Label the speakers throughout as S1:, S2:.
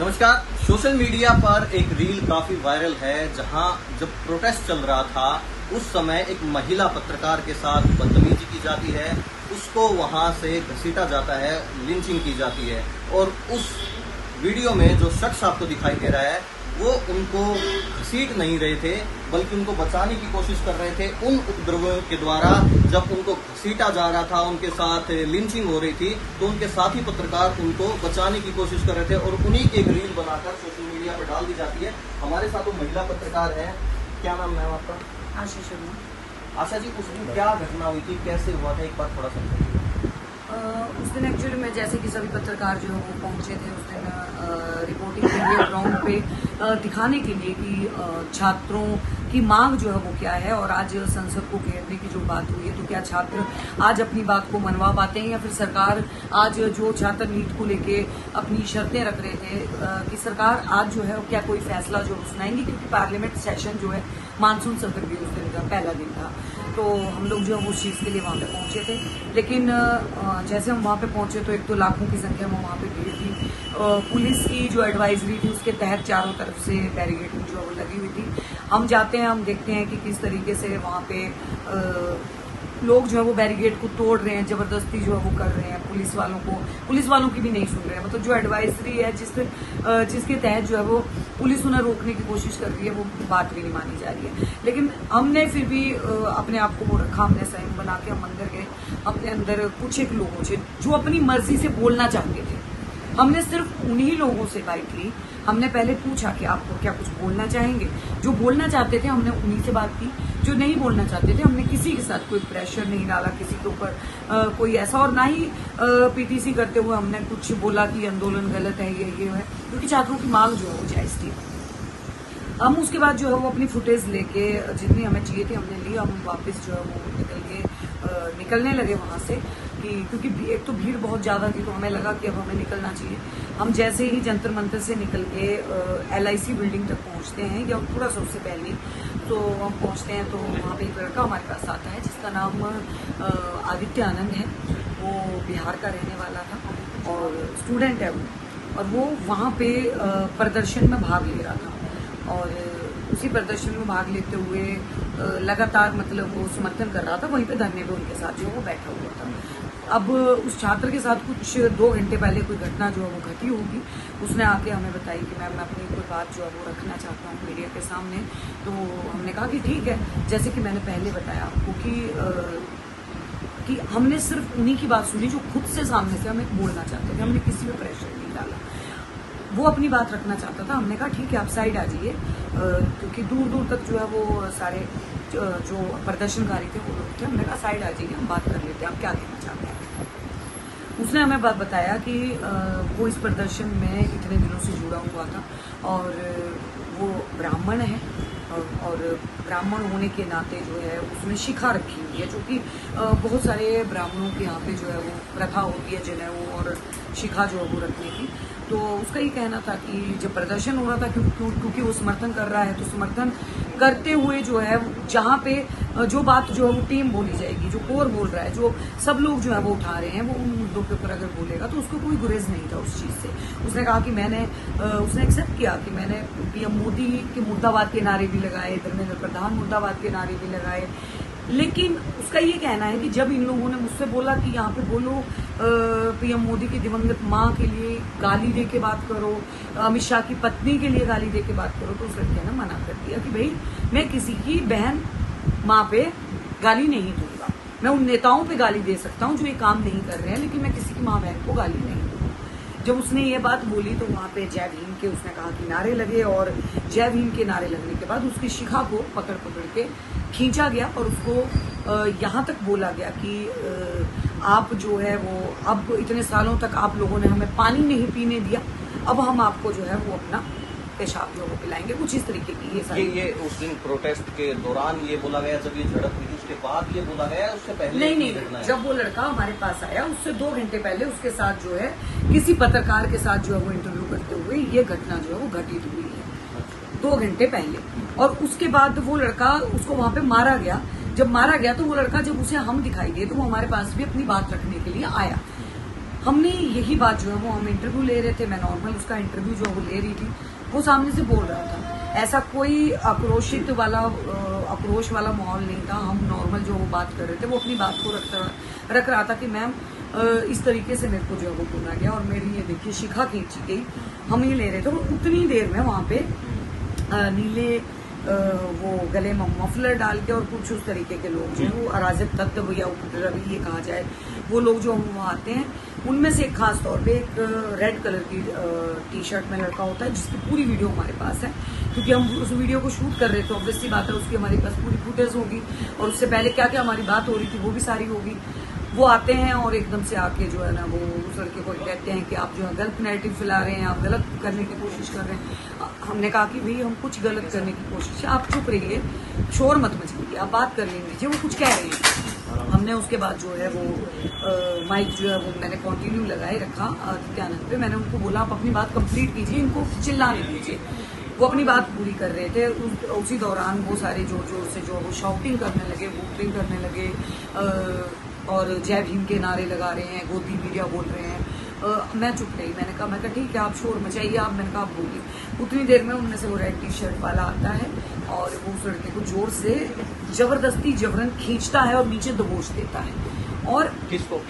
S1: नमस्कार। Social media पर एक रील काफी वायरल है जहां जब प्रोटेस्ट चल रहा था उस समय एक महिला पत्रकार के साथ बदतमीजी की जाती है, उसको वहां से घसीटा जाता है, लिंचिंग की जाती है और उस वीडियो में जो शख्स आपको दिखाई दे रहा है वो उनको घसीट नहीं रहे थे बल्कि उनको बचाने की कोशिश कर रहे थे। उन उपद्रवियों के द्वारा जब उनको घसीटा जा रहा था, उनके साथ लिंचिंग हो रही थी, तो उनके साथी पत्रकार उनको बचाने की कोशिश कर रहे थे और उन्हीं की एक रील बनाकर सोशल मीडिया पर डाल दी जाती है। हमारे साथ वो महिला पत्रकार है, क्या नाम है आपका?
S2: आशा शर्मा।
S1: आशा जी, उस दिन क्या घटना हुई थी, कैसे हुआ था, एक बार थोड़ा समझाइए।
S2: उस दिन एक्चुअली में जैसे कि सभी पत्रकार जो है वो पहुंचे थे उस दिन रिपोर्टिंग के लिए ग्राउंड पे दिखाने के लिए कि छात्रों की मांग जो है वो क्या है और आज संसद को घेरने की जो बात हुई है तो क्या छात्र आज अपनी बात को मनवा पाते हैं या फिर सरकार आज जो छात्र नीट को लेके अपनी शर्तें रख रहे थे कि सरकार आज जो है क्या कोई फैसला जो सुनाएंगी, क्योंकि पार्लियामेंट सेशन जो है मानसून सत्र भी उस दिन का पहला दिन था। तो हम लोग जो है उस चीज़ के लिए वहाँ पे पहुंचे थे, लेकिन जैसे हम वहाँ पे पहुंचे तो एक तो लाखों की संख्या में वहाँ पे भीड़ थी। पुलिस की जो एडवाइजरी थी उसके तहत चारों तरफ से बैरिकेडिंग जो है वो लगी हुई थी। हम जाते हैं, हम देखते हैं कि किस तरीके से वहाँ पे लोग जो है वो बैरिकेड को तोड़ रहे हैं, जबरदस्ती जो है वो कर रहे हैं। पुलिस वालों की भी नहीं सुन रहे हैं, मतलब जो एडवाइजरी है जिसके तहत जो है वो पुलिस उन्हें रोकने की कोशिश कर रही है वो बात भी नहीं मानी जा रही है। लेकिन हमने फिर भी अपने आप को वो रखा, हमने संयम बना के हम अंदर गए। अपने अंदर कुछ एक लोगों से जो अपनी मर्जी से बोलना चाहते थे, हमने सिर्फ उन्हीं लोगों से बात ली। हमने पहले पूछा कि आपको क्या कुछ बोलना चाहेंगे। जो बोलना चाहते थे हमने उन्हीं से बात की, जो नहीं बोलना चाहते थे हमने किसी के साथ कोई प्रेशर नहीं डाला, किसी के ऊपर कोई ऐसा, और ना ही पीटीसी करते हुए हमने कुछ बोला कि आंदोलन गलत है, ये है, क्योंकि छात्रों की मांग जो है वो जायज थी। हम उसके बाद जो है वो अपनी फुटेज लेके जितनी हमें चाहिए थी हमने ली। हम वापस जो है वो निकलने लगे वहाँ से, क्योंकि एक तो भीड़ बहुत ज़्यादा थी तो हमें लगा कि अब हमें निकलना चाहिए। हम जैसे ही जंतर मंतर से निकल के LIC बिल्डिंग तक पहुँचते हैं या थोड़ा सा उससे पहले, तो हम पहुँचते हैं तो वहाँ पे एक लड़का हमारे पास आता है जिसका नाम आदित्य आनंद है। वो बिहार का रहने वाला था और स्टूडेंट है वो, और वो वहाँ पे प्रदर्शन में भाग ले रहा था और उसी प्रदर्शन में भाग लेते हुए लगातार मतलब वो समर्थन कर रहा था। वहीं पे धरने पे उनके साथ जो वो बैठा हुआ था। अब उस छात्र के साथ कुछ 2 घंटे पहले कोई घटना जो है वो घटी होगी। उसने आके हमें बताई कि मैम मैं अपनी कोई बात जो है वो रखना चाहता हूँ मीडिया के सामने। तो हमने कहा कि ठीक है, जैसे कि मैंने पहले बताया आपको कि हमने सिर्फ उन्हीं की बात सुनी जो खुद से सामने से हमें बोलना चाहते थे। हमने किसी पे प्रेशर नहीं डाला। वो अपनी बात रखना चाहता था, हमने कहा ठीक है आप साइड आ जाइए, क्योंकि दूर दूर तक जो है वो सारे जो प्रदर्शनकारी थे वो लोग थे। हमने कहा साइड आ जाइए, हम बात कर लेते हैं, आप क्या कहना चाहते हैं। उसने हमें बात बताया कि वो इस प्रदर्शन में इतने दिनों से जुड़ा हुआ था और वो ब्राह्मण है और ब्राह्मण होने के नाते जो है उसने शिखा रखी हुई है, जो कि बहुत सारे ब्राह्मणों के यहाँ पे जो है वो प्रथा होती है जनेऊ और शिखा जो है वो रखने की। तो उसका ये कहना था कि जब प्रदर्शन हो रहा था क्योंकि वो समर्थन कर रहा है, तो समर्थन करते हुए जो है जहाँ पे जो बात जो है वो टीम बोली जाएगी, जो कोर बोल रहा है, जो सब लोग जो है वो उठा रहे हैं, वो उन मुद्दों के ऊपर अगर बोलेगा तो उसको कोई गुरेज नहीं था उस चीज़ से। उसने कहा कि उसने एक्सेप्ट किया कि मैंने PM मोदी के मुर्दाबाद के नारे भी लगाए, धर्मेंद्र प्रधान मुर्दाबाद के नारे भी लगाए, लेकिन उसका ये कहना है कि जब इन लोगों ने मुझसे बोला कि यहाँ पे बोलो PM मोदी की दिवंगत माँ के लिए गाली दे के बात करो, अमित शाह की पत्नी के लिए गाली दे के बात करो, तो उस लड़के ने मना कर दिया कि भाई मैं किसी की बहन माँ पे गाली नहीं दूंगा। मैं उन नेताओं पे गाली दे सकता हूँ जो ये काम नहीं कर रहे हैं, लेकिन मैं किसी की माँ बहन को गाली नहीं दूंगा। जब उसने ये बात बोली तो वहाँ पे जय भीम के उसने कहा कि नारे लगे, और जय भीम के नारे लगने के बाद उसकी शिखा को पकड़ के खींचा गया और उसको यहाँ तक बोला गया कि आप जो है वो अब इतने सालों तक आप लोगों ने हमें पानी नहीं पीने दिया, अब हम आपको जो है वो अपना पेशाब जो वो पिलाएंगे, कुछ इस तरीके की
S1: ये उस दिन प्रोटेस्ट के दौरान ये बोला गया, जब ये झड़प हुई उसके बाद ये बोला गया, उससे पहले
S2: नहीं, जब वो लड़का हमारे पास आया उससे 2 घंटे पहले उसके साथ जो है किसी पत्रकार के साथ जो है वो इंटरव्यू करते हुए ये घटना जो है वो घटित हुई है 2 घंटे पहले। और उसके बाद वो लड़का, उसको वहां पे मारा गया। जब मारा गया तो वो लड़का, जब उसे हम दिखाई दिए तो वो हमारे पास भी अपनी बात रखने के लिए आया। हमने यही बात जो है वो हम इंटरव्यू ले रहे थे, मैं नॉर्मल उसका इंटरव्यू जो है वो ले रही थी, वो सामने से बोल रहा था। ऐसा कोई आक्रोश वाला माहौल नहीं था। हम नॉर्मल जो वो बात कर रहे थे, वो अपनी बात को रख रहा था कि मैम इस तरीके से मेरे को जो है वो बोला गया और मेरी ये देखिए शिखा खींची गई। हम ये ले रहे थे और उतनी देर में वहाँ पे नीले वो गले में मफलर डाल के और कुछ उस तरीके के लोग जो है वो अराजक तत्व या उपद्रवी ये कहा जाए, वो लोग जो वहाँ आते हैं, उनमें से एक खास तौर पे एक रेड कलर की टी शर्ट में लड़का होता है, जिसकी पूरी वीडियो हमारे पास है, क्योंकि हम उस वीडियो को शूट कर रहे थे। ऑब्वियसली बात है उसकी हमारे पास पूरी फुटेज होगी और उससे पहले क्या क्या हमारी बात हो रही थी वो भी सारी होगी। वो आते हैं और एकदम से आके जो है ना वो उस लड़के को कहते हैं कि आप जो है गलत नैरेटिव फैला रहे हैं, आप गलत करने की कोशिश कर रहे हैं। हमने कहा कि भाई हम कुछ गलत करने की कोशिश है, आप चुप रहिए, शोर मत मचाइए, आप बात कर लेंगे, वो कुछ कह रहे हैं। हमने उसके बाद जो है वो माइक जो है वो मैंने कंटिन्यू लगाए रखा आदित्यानंद पे। मैंने उनको बोला आप अपनी बात कंप्लीट कीजिए, इनको चिल्लाने दीजिए। वो अपनी बात पूरी कर रहे थे। उसी दौरान वो सारे जोर जोर से जो वो शाउटिंग करने लगे, वोटिंग करने लगे और जय भीम के नारे लगा रहे हैं, गोदी मीडिया बोल रहे हैं। मैं चुप रही, मैंने कहा ठीक है आप शोर मचाइए, आप, मैंने कहा आप बोलिए। उतनी देर में उनमें से वो रेड टी शर्ट वाला आता है और वो उस लड़के को जोर से जबरदस्ती जबरन खींचता है और नीचे दबोच देता है। और किसको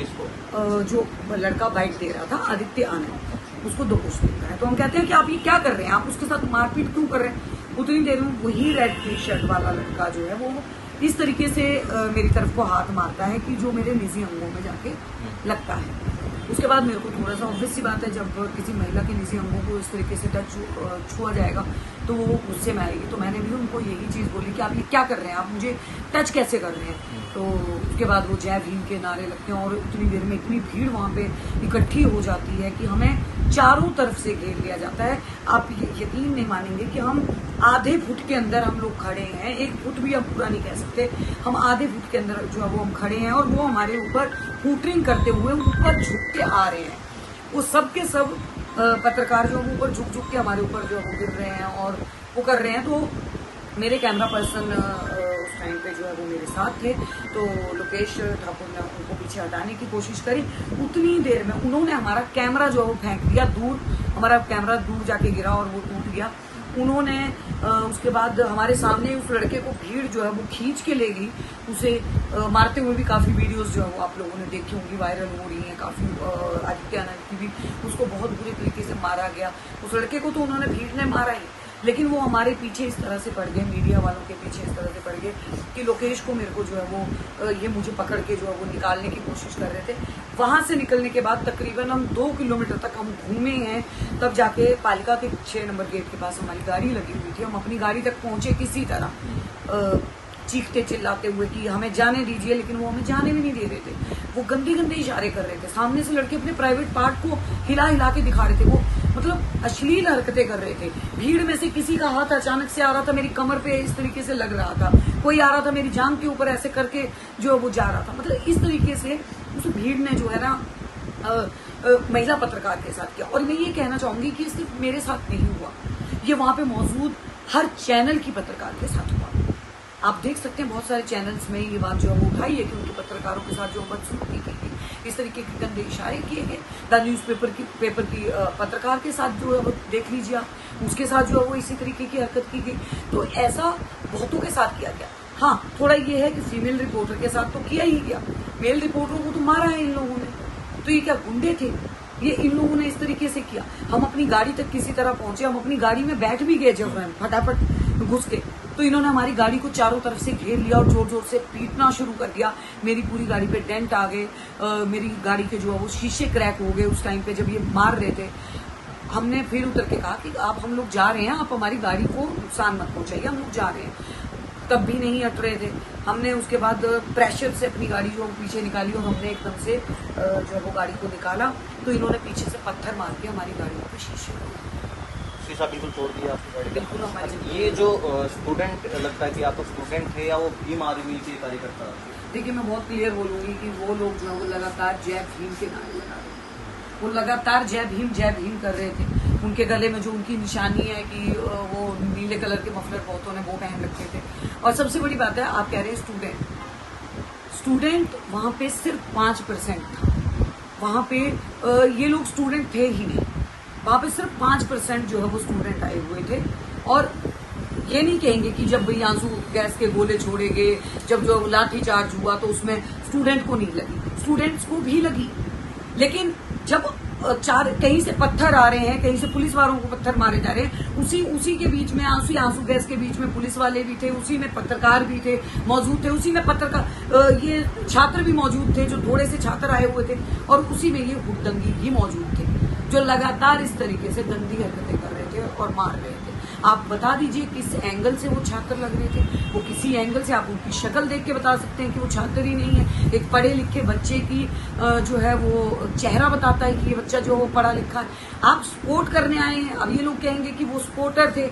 S2: जो लड़का बाइट दे रहा था आदित्य आनंद, उसको दबोच देता है। तो हम कहते हैं कि आप ये क्या कर रहे हैं, आप उसके साथ मारपीट क्यों कर रहे हैं। उतनी देर में वही रेड टी शर्ट वाला लड़का जो है वो इस तरीके से मेरी तरफ को हाथ मारता है कि जो मेरे निजी अंगों में जाके लगता है। उसके बाद मेरे को थोड़ा सा ऑब्वियस सी बात है, जब किसी महिला के निजी अंगों को इस तरीके से छुआ जाएगा तो वो गुस्से में आएगी। तो मैंने भी उनको यही चीज़ बोली कि आप ये क्या कर रहे हैं, आप मुझे टच कैसे कर रहे हैं। तो उसके बाद वो जय भीम के नारे लगते हैं और उतनी देर में इतनी भीड़ वहाँ पे इकट्ठी हो जाती है कि हमें चारों तरफ से घेर लिया जाता है। आप यकीन नहीं मानेंगे कि हम आधे फुट के अंदर हम लोग खड़े हैं, 1 फुट भी अब पूरा नहीं कह सकते, हम आधे फुट के अंदर जो है वो हम खड़े हैं और वो हमारे ऊपर हूटरिंग करते हुए ऊपर झुक के आ रहे हैं। वो सब के सब पत्रकार जो है ऊपर झुक के हमारे ऊपर जो है वो गिर रहे हैं और वो कर रहे हैं। तो मेरे कैमरा पर्सन उस टाइम पे जो है वो मेरे साथ थे, तो लोकेश ठाकुर ने उनको पीछे हटाने की कोशिश करी। उतनी देर में उन्होंने हमारा कैमरा जो है वो फेंक दिया दूर, हमारा कैमरा दूर जाके गिरा और वो टूट गया। उन्होंने उसके बाद हमारे सामने उस लड़के को भीड़ जो है वो खींच के ले गई, उसे मारते हुए भी काफ़ी वीडियोस जो है वो आप लोगों ने देखी होंगी, वायरल हो रही हैं काफ़ी। आदित्यानंद की भी, उसको बहुत बुरी तरीके से मारा गया। उस लड़के को तो उन्होंने भीड़ ने मारा ही, लेकिन वो हमारे पीछे इस तरह से पड़ गए, मीडिया वालों के पीछे इस तरह से पड़ गए कि लोकेश को मेरे को जो है वो ये मुझे पकड़ के जो है वो निकालने की कोशिश कर रहे थे। वहां से निकलने के बाद तकरीबन हम 2 किलोमीटर तक हम घूमे हैं, तब जाके पालिका के 6 नंबर गेट के पास हमारी गाड़ी लगी हुई थी। हम अपनी गाड़ी तक पहुंचे किसी तरह, चीखते चिल्लाते हुए कि हमें जाने दीजिए, लेकिन वो हमें जाने भी नहीं दे रहे थे। वो गंदे गंदे इशारे कर रहे थे, सामने से लड़के अपने प्राइवेट पार्ट को हिला हिला के दिखा रहे थे, वो मतलब अश्लील हरकतें कर रहे थे। भीड़ में से किसी का हाथ अचानक से आ रहा था, मेरी कमर पे इस तरीके से लग रहा था, कोई आ रहा था मेरी जांघ के ऊपर ऐसे करके जो वो जा रहा था। मतलब इस तरीके से उस भीड़ ने जो है ना महिला पत्रकार के साथ किया। और मैं ये कहना चाहूंगी कि सिर्फ मेरे साथ नहीं हुआ, ये वहां पे मौजूद हर चैनल की पत्रकार के साथ हुआ। आप देख सकते हैं बहुत सारे चैनल्स में ये बात जो है वो उठाई है कि उनके पत्रकारों के साथ जो बदसलूकी की गई, इस तरीके के गंदे इशारे किए गए। द न्यूज़ पेपर की पत्रकार के साथ जो है वो देख लीजिए आप, उसके साथ जो है वो इसी तरीके की हरकत की गई। तो ऐसा बहुतों के साथ किया गया। हाँ, थोड़ा ये है कि फीमेल रिपोर्टर के साथ तो किया ही गया, मेल रिपोर्टरों को तो मारा है इन लोगों ने। तो ये क्या गुंडे थे? ये इन लोगों ने इस तरीके से किया। हम अपनी गाड़ी तक किसी तरह पहुंचे, हम अपनी गाड़ी में बैठ भी गए जब फटाफट घुस के, तो इन्होंने हमारी गाड़ी को चारों तरफ से घेर लिया और जोर जोर से पीटना शुरू कर दिया। मेरी पूरी गाड़ी पे डेंट आ गए, मेरी गाड़ी के जो है वो शीशे क्रैक हो गए उस टाइम पे जब ये मार रहे थे। हमने फिर उतर के कहा कि आप, हम लोग जा रहे हैं, आप हमारी गाड़ी को नुकसान मत पहुंचाइए, हम लोग जा रहे हैं। तब भी नहीं हट रहे थे। हमने उसके बाद प्रेशर से अपनी गाड़ी जो पीछे निकाली और हमने एकदम से जो है वो गाड़ी को निकाला, तो इन्होंने पीछे से पत्थर मार के हमारी गाड़ियों पे शीशा
S1: बिल्कुल तोड़ दिया आपकी गाड़ी।
S2: बिल्कुल हमारी।
S1: ये जो स्टूडेंट लगता है कि आप स्टूडेंट थे या वो भीम आर्मी के कार्यकर्ता?
S2: देखिए, मैं बहुत क्लियर बोलूंगी कि वो लोग जो है वो लगातार जय भीम के नारे लगा रहे थे, वो लगातार जय भीम कर रहे थे। उनके गले में जो उनकी निशानी है कि वो नीले कलर के मफलर बहुतों ने वो पहन रखे थे। और सबसे बड़ी बात है, आप कह रहे हैं स्टूडेंट वहां पे सिर्फ 5% था, वहां पे ये लोग स्टूडेंट थे ही नहीं। वहां पे सिर्फ 5% जो है वो स्टूडेंट आए हुए थे। और ये नहीं कहेंगे कि जब भाई आंसू गैस के गोले छोड़े गए, जब जो लाठी चार्ज हुआ तो उसमें स्टूडेंट को नहीं लगी, स्टूडेंट्स को भी लगी। लेकिन जब कहीं से पत्थर आ रहे हैं, कहीं से पुलिस वालों को पत्थर मारे जा रहे हैं, उसी के बीच में आंसू गैस के बीच में पुलिस वाले भी थे, उसी में पत्रकार भी थे मौजूद थे, उसी में पत्रकार ये छात्र भी मौजूद थे, जो थोड़े से छात्र आए हुए थे, और उसी में ये हुड़दंगी भी मौजूद थे, जो लगातार इस तरीके से गंदी हरकतें कर रहे थे और मार रहे थे। आप बता दीजिए किस एंगल से वो छात्र लग रहे थे। वो किसी एंगल से आप उनकी शक्ल देख के बता सकते हैं कि वो छात्र ही नहीं है। एक पढ़े लिखे बच्चे की जो है वो चेहरा बताता है कि ये बच्चा जो वो पढ़ा लिखा है। आप स्पोर्ट करने आए हैं, अब ये लोग कहेंगे कि वो स्पोर्टर थे,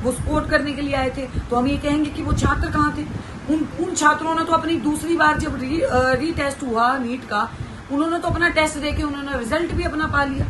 S2: वो स्पोर्ट करने के लिए आए थे, तो हम ये कहेंगे कि वो छात्र कहाँ थे। उन छात्रों ने तो अपनी दूसरी बार जब रीटेस्ट हुआ नीट का, उन्होंने तो अपना टेस्ट देके उन्होंने रिजल्ट भी अपना पा लिया।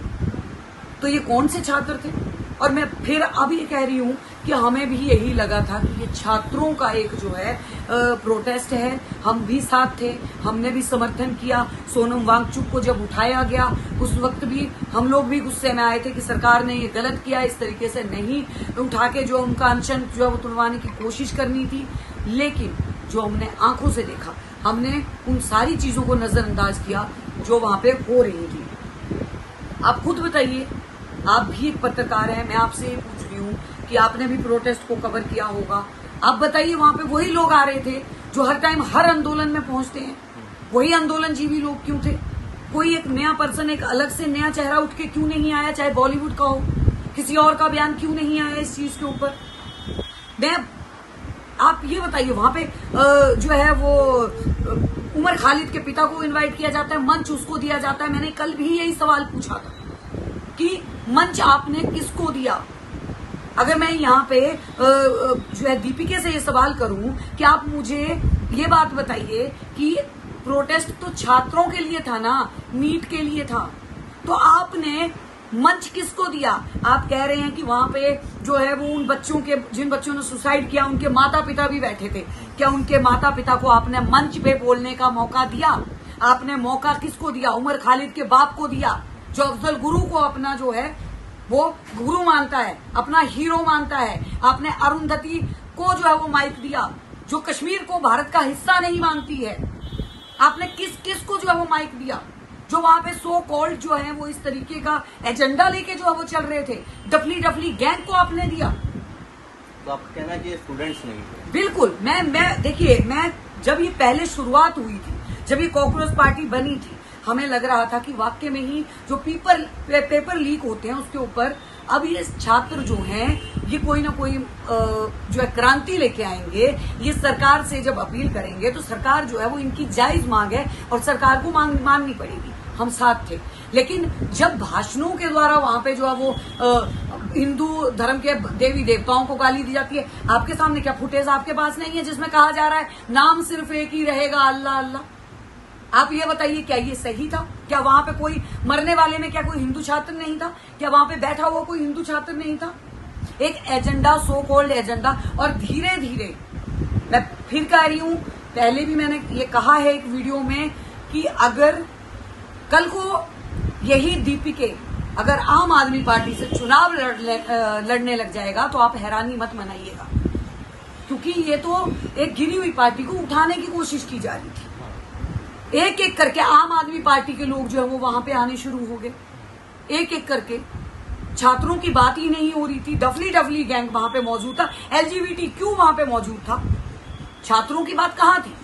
S2: तो ये कौन से छात्र थे? और मैं फिर अब ये कह रही हूं कि हमें भी यही लगा था कि ये छात्रों का एक जो है प्रोटेस्ट है, हम भी साथ थे, हमने भी समर्थन किया। सोनम वांगचुक को जब उठाया गया उस वक्त भी हम लोग भी गुस्से में आए थे कि सरकार ने ये गलत किया, इस तरीके से नहीं उठा के जो उनका अनशन जो है वो तुड़वाने की कोशिश करनी थी। लेकिन जो हमने आंखों से देखा, हमने उन सारी चीजों को नजरअंदाज किया जो वहां पे हो रही थी। आप खुद बताइए, आप भी एक पत्रकार हैं, मैं आपसे ये पूछ रही हूँ कि आपने भी प्रोटेस्ट को कवर किया होगा। आप बताइए, वहां पे वही लोग आ रहे थे जो हर टाइम हर आंदोलन में पहुंचते हैं, वही आंदोलनजीवी लोग क्यों थे? कोई एक नया पर्सन, एक अलग से नया चेहरा उठ के क्यों नहीं आया? चाहे बॉलीवुड का हो, किसी और का बयान क्यों नहीं आया इस चीज के ऊपर? आप ये बताइए, वहां पे जो है वो उमर खालिद के पिता को इनवाइट किया जाता है, मंच उसको दिया जाता है। मैंने कल भी यही सवाल पूछा था कि मंच आपने किसको दिया? अगर मैं यहाँ पे जो है दीपिका से ये सवाल करूं कि आप मुझे ये बात बताइए कि प्रोटेस्ट तो छात्रों के लिए था ना, नीट के लिए था, तो आपने मंच किसको दिया? आप कह रहे हैं कि वहां पे जो है वो उन बच्चों के, जिन बच्चों ने सुसाइड किया, उनके माता पिता भी बैठे थे। क्या उनके माता पिता को आपने मंच पे बोलने का मौका दिया? आपने मौका किसको दिया? उमर खालिद के बाप को दिया, जो अफजल गुरु को अपना जो है वो गुरु मानता है, अपना हीरो मानता है। आपने अरुंधति को जो है वो माइक दिया, जो कश्मीर को भारत का हिस्सा नहीं मानती है। आपने किस को जो है वो माइक दिया? जो वहां पे सो कॉल्ड जो है वो इस तरीके का एजेंडा लेके जो है वो चल रहे थे, डफली गैंग को आपने दिया।
S1: तो आपका कहना है कि ये स्टूडेंट्स नहीं थे?
S2: बिल्कुल। मैं देखिए, मैं जब ये पहले शुरुआत हुई थी, जब ये कॉकरोच पार्टी बनी थी, हमें लग रहा था कि वाकई में ही जो पेपर लीक होते हैं उसके ऊपर अब ये छात्र जो हैं ये कोई ना कोई जो है क्रांति लेके आएंगे। ये सरकार से जब अपील करेंगे तो सरकार जो है वो इनकी जायज मांग है और सरकार को माननी पड़ेगी। हम साथ थे, लेकिन जब भाषणों के द्वारा वहां पे जो है वो हिंदू धर्म के देवी देवताओं को गाली दी जाती है, आपके सामने क्या फुटेज आपके पास नहीं है जिसमें कहा जा रहा है नाम सिर्फ एक ही रहेगा, अल्लाह अल्लाह? आप ये बताइए, क्या ये सही था? क्या वहां पे कोई मरने वाले में क्या कोई हिंदू छात्र नहीं था? क्या वहां पे बैठा हुआ कोई हिंदू छात्र नहीं था? एक एजेंडा, सो कॉल्ड एजेंडा। और धीरे धीरे, मैं फिर कह रही हूं, पहले भी मैंने ये कहा है एक वीडियो में कि अगर कल को यही दीपिका अगर आम आदमी पार्टी से चुनाव लड़ने लग जाएगा तो आप हैरानी मत मनाइएगा, क्योंकि ये तो एक गिरी हुई पार्टी को उठाने की कोशिश की जा रही थी। एक एक करके आम आदमी पार्टी के लोग जो है वो वहां पे आने शुरू हो गए, एक एक करके। छात्रों की बात ही नहीं हो रही थी, डफली गैंग वहां पे मौजूद था, LGBT क्यों वहां पे मौजूद था, छात्रों की बात कहाँ थी?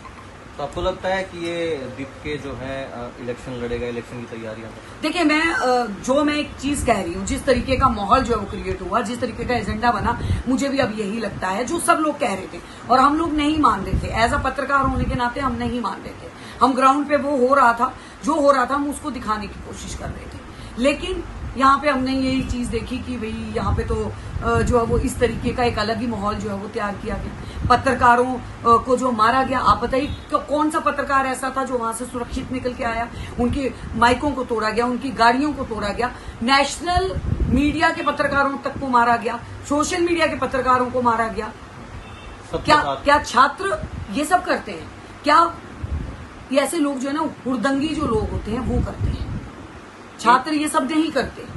S1: तो आपको लगता है कि ये दीपिका जो है इलेक्शन लड़ेगा, इलेक्शन की तैयारियां?
S2: देखिए, मैं एक चीज कह रही हूँ, जिस तरीके का माहौल जो है वो क्रिएट हुआ, जिस तरीके का एजेंडा बना, मुझे भी अब यही लगता है जो सब लोग कह रहे थे और हम लोग नहीं मान रहे थे। एज अ पत्रकार होने के नाते हम नहीं मान रहे थे। हम ग्राउंड पे वो हो रहा था, जो हो रहा था हम उसको दिखाने की कोशिश कर रहे थे। लेकिन यहाँ पे हमने यही चीज देखी कि भाई यहाँ पे तो जो है वो इस तरीके का एक अलग ही माहौल जो है वो तैयार किया गया। पत्रकारों को जो मारा गया, आप बताइए कौन सा पत्रकार ऐसा था जो वहां से सुरक्षित निकल के आया? उनकी माइकों को तोड़ा गया, उनकी गाड़ियों को तोड़ा गया, नेशनल मीडिया के पत्रकारों तक को मारा गया, सोशल मीडिया के पत्रकारों को मारा गया। क्या छात्र ये सब करते हैं? क्या ये ऐसे लोग जो है ना, हुड़दंगी जो लोग होते हैं वो करते हैं? छात्र ये सब नहीं करते।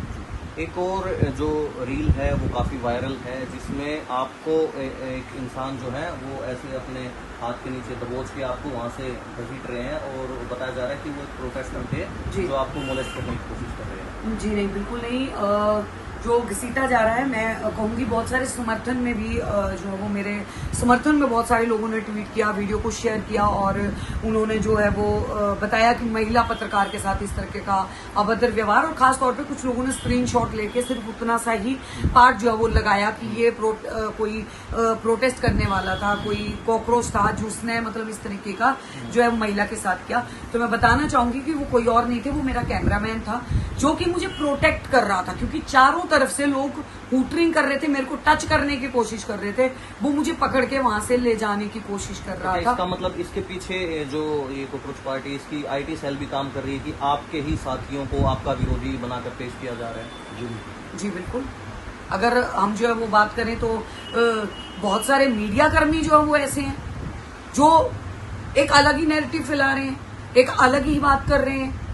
S1: एक और जो रील है वो काफ़ी वायरल है, जिसमें आपको एक इंसान जो है वो ऐसे अपने हाथ के नीचे दबोच के आपको वहाँ से घसीट रहे हैं, और बताया जा रहा है कि वो एक प्रोटेस्टर थे जो आपको मोलेस्ट करने की कोशिश कर रहे हैं।
S2: जी नहीं, बिल्कुल नहीं। जो घसीटा जा रहा है, मैं कहूँगी बहुत सारे समर्थन में भी जो है वो मेरे समर्थन में बहुत सारे लोगों ने ट्वीट किया, वीडियो को शेयर किया, और उन्होंने जो है वो बताया कि महिला पत्रकार के साथ इस तरह का अभद्र व्यवहार, और खास तौर पे कुछ लोगों ने स्क्रीनशॉट लेके सिर्फ उतना सा ही पार्ट जो है वो लगाया कि ये कोई प्रोटेस्ट करने वाला था, कोई कॉकरोच था जिसने मतलब इस तरीके का जो है महिला के साथ किया। तो मैं बताना चाहूंगी कि वो कोई और नहीं थे, वो मेरा कैमरामैन था जो कि मुझे प्रोटेक्ट कर रहा था, क्योंकि चारों तरफ से लोग हूटरिंग कर रहे थे, मेरे को टच करने की कोशिश कर रहे थे, वो मुझे पकड़ के वहां से ले जाने की कोशिश कर रहा था।
S1: इसका मतलब इसके पीछे जो ये कॉकरोच पार्टी, इसकी आईटी सेल भी काम कर रही है कि आपके ही साथियों को आपका विरोधी बनाकर पेश किया जा रहा है।
S2: जी बिल्कुल। अगर हम जो है वो बात करें तो बहुत सारे मीडिया कर्मी जो है वो ऐसे हैं जो एक अलग ही नैरेटिव फैला रहे हैं, एक अलग ही बात कर रहे हैं।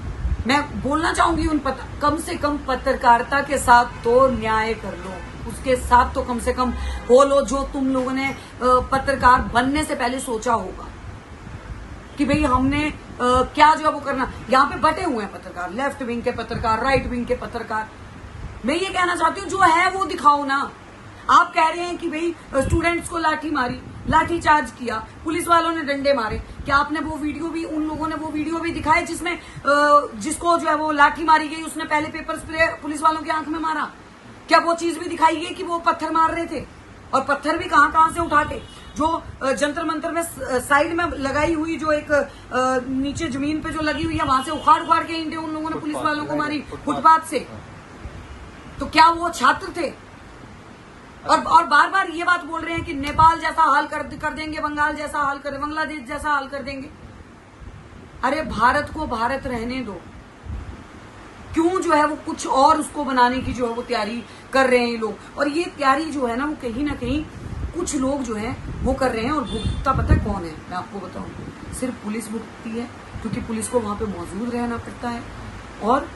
S2: मैं बोलना चाहूंगी कम से कम पत्रकारिता के साथ तो न्याय कर लो, उसके साथ तो कम से कम हो लो जो तुम लोगों ने पत्रकार बनने से पहले सोचा होगा कि भाई हमने क्या जो है वो करना। यहाँ पे बटे हुए हैं पत्रकार, लेफ्ट विंग के पत्रकार, राइट विंग के पत्रकार। मैं ये कहना चाहती हूँ जो है वो दिखाओ ना। आप कह रहे हैं कि भाई स्टूडेंट्स को लाठी मारी, लाठी चार्ज किया, पुलिस वालों ने डंडे मारे, क्या आपने वो वीडियो भी, उन लोगों ने वो वीडियो भी दिखाए जिसमें जिसको जो है वो लाठी मारी गई उसने पहले पेपर स्प्रे पुलिस वालों की आंख में मारा? क्या वो चीज भी दिखाई गई कि वो पत्थर मार रहे थे? और पत्थर भी कहां से उठा के, जो जंतर मंतर में साइड में लगाई हुई जो एक नीचे जमीन पे जो लगी हुई है वहां से उखाड़ के ईंटें उन लोगों ने पुलिस वालों को मारी फुटपाथ से। तो क्या वो छात्र थे? और बार बार ये बात बोल रहे हैं कि नेपाल जैसा हाल कर देंगे, बंगाल जैसा हाल कर, बांग्लादेश जैसा हाल कर देंगे। अरे भारत को भारत रहने दो। क्यों जो है वो कुछ और उसको बनाने की जो है वो तैयारी कर रहे हैं ये लोग। और ये तैयारी जो है ना वो कहीं ना कहीं कुछ लोग जो है वो कर रहे हैं। और भुगतता पता है कौन है? मैं आपको बताऊं, सिर्फ पुलिस भुगतती है, क्योंकि पुलिस को वहां पे मौजूद रहना पड़ता है, और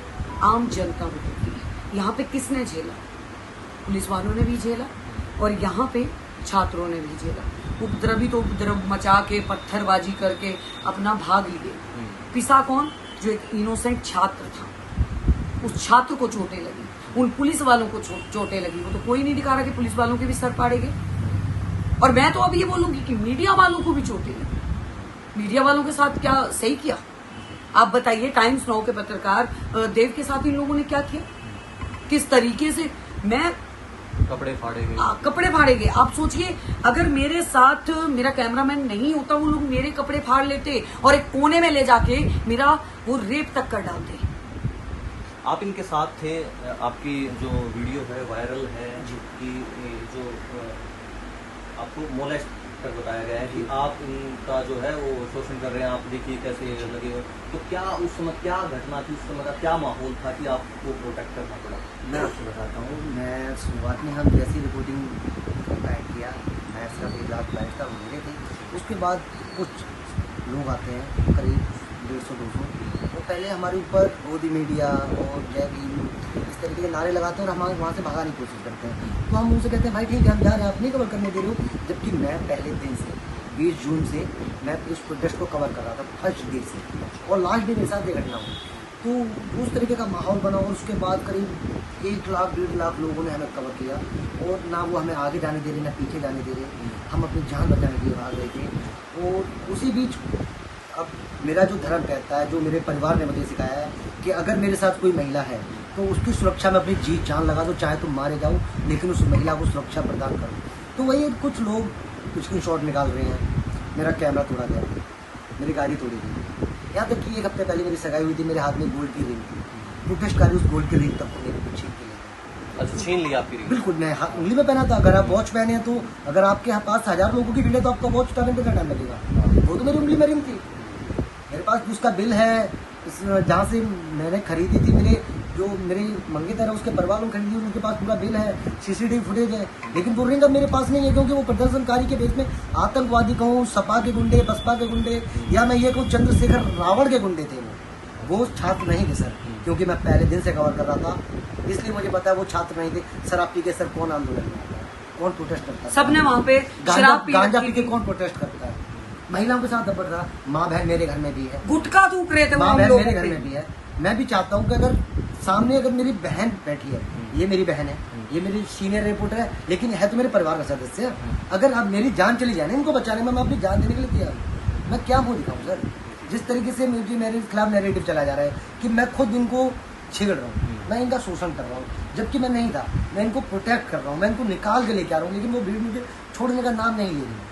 S2: आम जनता भुगतती है। यहाँ पे किसने झेला? पुलिस वालों ने भी झेला, और यहाँ पे छात्रों ने भी झेला। उपद्रवी तो उपद्रव मचा के पत्थरबाजी करके अपना भाग लिए। पिसा कौन? जो एक इनोसेंट छात्र था, उस छात्र को चोटें लगी, उन पुलिस वालों को चोटें लगी। वो तो कोई नहीं दिखा रहा कि पुलिस वालों के भी सर फाड़े गए। और मैं तो अब ये बोलूंगी कि मीडिया वालों को भी चोटें लगी। मीडिया वालों के साथ क्या सही किया? आप बताइए। टाइम्स नाउ के पत्रकार देव के साथ इन लोगों ने क्या किया? किस तरीके से
S1: कपड़े फाड़े गए। आप सोचिए, अगर मेरे साथ मेरा कैमरामैन नहीं होता, वो लोग मेरे कपड़े फाड़ लेते और एक कोने में ले जाके मेरा वो रेप तक कर डालते। आप इनके साथ थे, आपकी जो वीडियो है वायरल है कि जो आपको मोलेस्ट कर बताया गया है कि आप इनका जो है वो शोषण कर रहे हैं, आप देखिए कैसे लगे हो। तो क्या उस समय क्या घटना थी, उस समय का क्या माहौल था कि आपको प्रोटेक्ट करना पड़ा?
S3: मैं आपको बताता हूँ। मैं शुरुआत में हम जैसी रिपोर्टिंग ऐड किया, मैच का 1 लाख मैच का मेरे थे। उसके बाद कुछ लोग आते हैं करीब 150-200, वो पहले हमारे ऊपर गोदी मीडिया और जय भीम इस तरीके के नारे लगाते हैं और हम वहाँ से भगाने की कोशिश करते हैं। तो हम उनसे कहते हैं भाई ठीक है हम जा रहे हैं, आप नहीं कवर करने दे रहे हो। जबकि मैं पहले दिन से 20 जून से मैं इस प्रोटेस्ट को कवर कर रहा था फर्स्ट डे से, और लास्ट डे मेरे साथ ये घटना हुई। तो उस तरीके का माहौल बना, और उसके बाद करीब 1 लाख 1.5 लाख लोगों ने हमें कवर किया, और ना वो हमें आगे जाने दे रहे ना पीछे जाने दे रहे। हम अपनी जान बचाने के लिए भाग रहे थे। और उसी बीच अब मेरा जो धर्म कहता है, जो मेरे परिवार ने मुझे सिखाया है कि अगर मेरे साथ कोई महिला है तो उसकी सुरक्षा में अपनी जी जान लगा दो, चाहे तुम मारे जाओ, लेकिन उस महिला को सुरक्षा प्रदान करो। तो वही कुछ लोग स्क्रीनशॉट निकाल रहे हैं, मेरा कैमरा तोड़ा गया, मेरी गाड़ी तोड़ी गई। यहाँ तक कि 1 हफ्ते पहले मेरी सगाई हुई थी, मेरे हाथ में गोल्ड की रिंग थी। प्रोटेस्टकारी उस गोल्ड की रिंग तक को मेरे छीन के
S1: अच्छा, छीन लिया आपकी रिंग?
S3: बिल्कुल, मैं उंगली में पहना था। अगर आप वॉच पहने हैं तो अगर आपके पास 1000 लोगों की रिंग है तो आपका वॉच उतारने में कितना टाइम लगेगा? वो तो मेरी उंगली में रिंग थी। मेरे पास उसका बिल है, जहाँ से मैंने खरीदी थी, मेरे मंगेतर है उसके परिवार में खरीदी, उनके पास पूरा बिल है, CCTV फुटेज है। लेकिन वो रिंग अब मेरे पास नहीं है, क्योंकि वो प्रदर्शनकारी के बेस में आतंकवादी कहूँ, सपा के गुंडे, बसपा के गुंडे, या मैं ये कहूँ चंद्रशेखर रावण के गुंडे थे। वो छात्र नहीं थे सर। क्योंकि मैं पहले दिन से कवर कर रहा था, इसलिए मुझे पता है वो छात्र नहीं थे। शराब पी के सर कौन आंदोलन में आता है, कौन प्रोटेस्ट करता है?
S2: सबने वहाँ पे शराब
S3: गांजा पी के कौन प्रोटेस्ट करता है? महिलाओं के साथ दबड़ रहा, माँ बहन मेरे घर में भी है,
S2: गुटखा थूक रहे थे
S3: माँ
S2: वो
S3: बहन
S2: लोगों
S3: मेरे घर
S2: पे।
S3: में भी है। मैं भी चाहता हूँ कि अगर सामने अगर मेरी बहन बैठी है, ये मेरी बहन है, ये मेरी सीनियर रिपोर्टर है, लेकिन है तो मेरे परिवार का सदस्य। अगर अब मेरी जान चली जाए ना इनको बचाने में, मैं अपनी जान देने के लिए तैयार हूँ। मैं क्या मुँह दिखाऊँ सर? जिस तरीके से मुझे मेरे खिलाफ नैरेटिव चला जा रहा है कि मैं खुद इनको छेड़ रहा हूँ, मैं इनका शोषण कर रहा हूँ, जबकि मैं नहीं था। मैं इनको प्रोटेक्ट कर रहा हूँ, मैं इनको निकाल के लेके आ रहा हूँ, लेकिन वो भीड़ मुझे छोड़ने का नाम नहीं ले रही।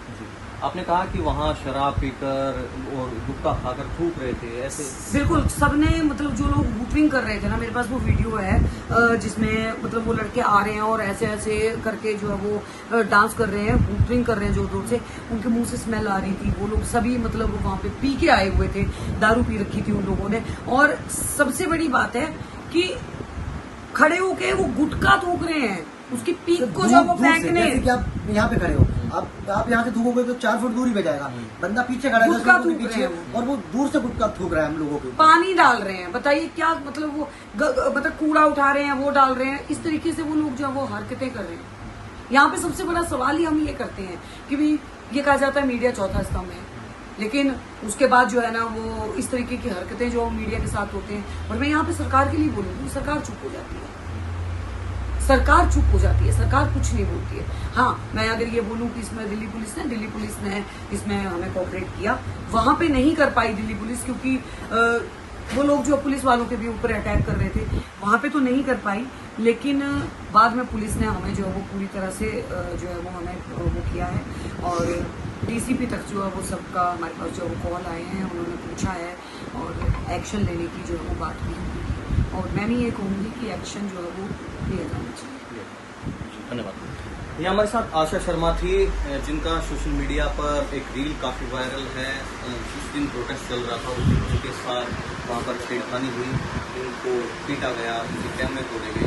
S1: आपने कहा कि वहाँ शराब पीकर और गुटखा खाकर थूक रहे थे, ऐसे
S2: बिल्कुल सबने, मतलब जो लोग हुपिंग कर रहे थे ना, मेरे पास वो वीडियो है जिसमें मतलब वो लड़के आ रहे हैं और ऐसे ऐसे करके जो है वो डांस कर रहे हैं, हुपिंग कर रहे हैं जोर जोर से, उनके मुंह से स्मेल आ रही थी। वो लोग सभी मतलब वहाँ पे पी के आए हुए थे, दारू पी रखी थी उन लोगों ने। और सबसे बड़ी बात है कि खड़े होके वो गुटखा थूक रहे हैं, उसकी पीक को जो वो फेंकने।
S3: जैसे कि आप यहाँ पे खड़े हो, आप यहाँ से थूकोगे तो 4 फुट दूर ही पे जाएगा, बंदा पीछे खड़ा है,
S2: गुटखा
S3: 10 फुट
S2: थूक
S3: पीछे,
S2: रहे हैं
S3: और वो दूर से गुटखा थूक रहा है हम लोगों के ऊपर।
S2: पानी डाल रहे हैं, बताइए क्या मतलब वो मतलब कूड़ा उठा रहे हैं, वो डाल रहे हैं, इस तरीके से वो लोग जो है वो हरकतें कर रहे हैं। यहाँ पे सबसे बड़ा सवाल ही हम ये करते हैं कि भाई ये कहा जाता है मीडिया चौथा स्तंभ है, लेकिन उसके बाद जो है ना वो इस तरीके की हरकतें जो मीडिया के साथ होते हैं। और मैं यहाँ पे सरकार के लिए बोलूंगी, सरकार चुप हो जाती है, सरकार चुप हो जाती है, सरकार कुछ नहीं बोलती है। हाँ, मैं अगर ये बोलूं कि इसमें दिल्ली पुलिस ने इसमें हमें कोऑपरेट किया, वहां पे नहीं कर पाई दिल्ली पुलिस, क्योंकि वो लोग जो पुलिस वालों के भी ऊपर अटैक कर रहे थे, वहां पे तो नहीं कर पाई। लेकिन बाद में पुलिस ने हमें जो है वो पूरी तरह से जो है वो हमें वो किया है, और डीसीपी तक जो है वो सबका हमारे पास जो है वो कॉल आए हैं, उन्होंने पूछा है और एक्शन लेने की जो है वो बात की है। और मैं भी ये कहूँगी कि एक्शन जो है वो लिया जाना चाहिए।
S1: धन्यवाद। ये हमारे साथ आशा शर्मा थी, जिनका सोशल मीडिया पर एक रील काफ़ी वायरल है। जिस दिन प्रोटेस्ट चल रहा था उस दिन उनके साथ वहाँ पर छेड़खानी हुई, उनको पीटा गया, उनके कैमरे तोड़े गए।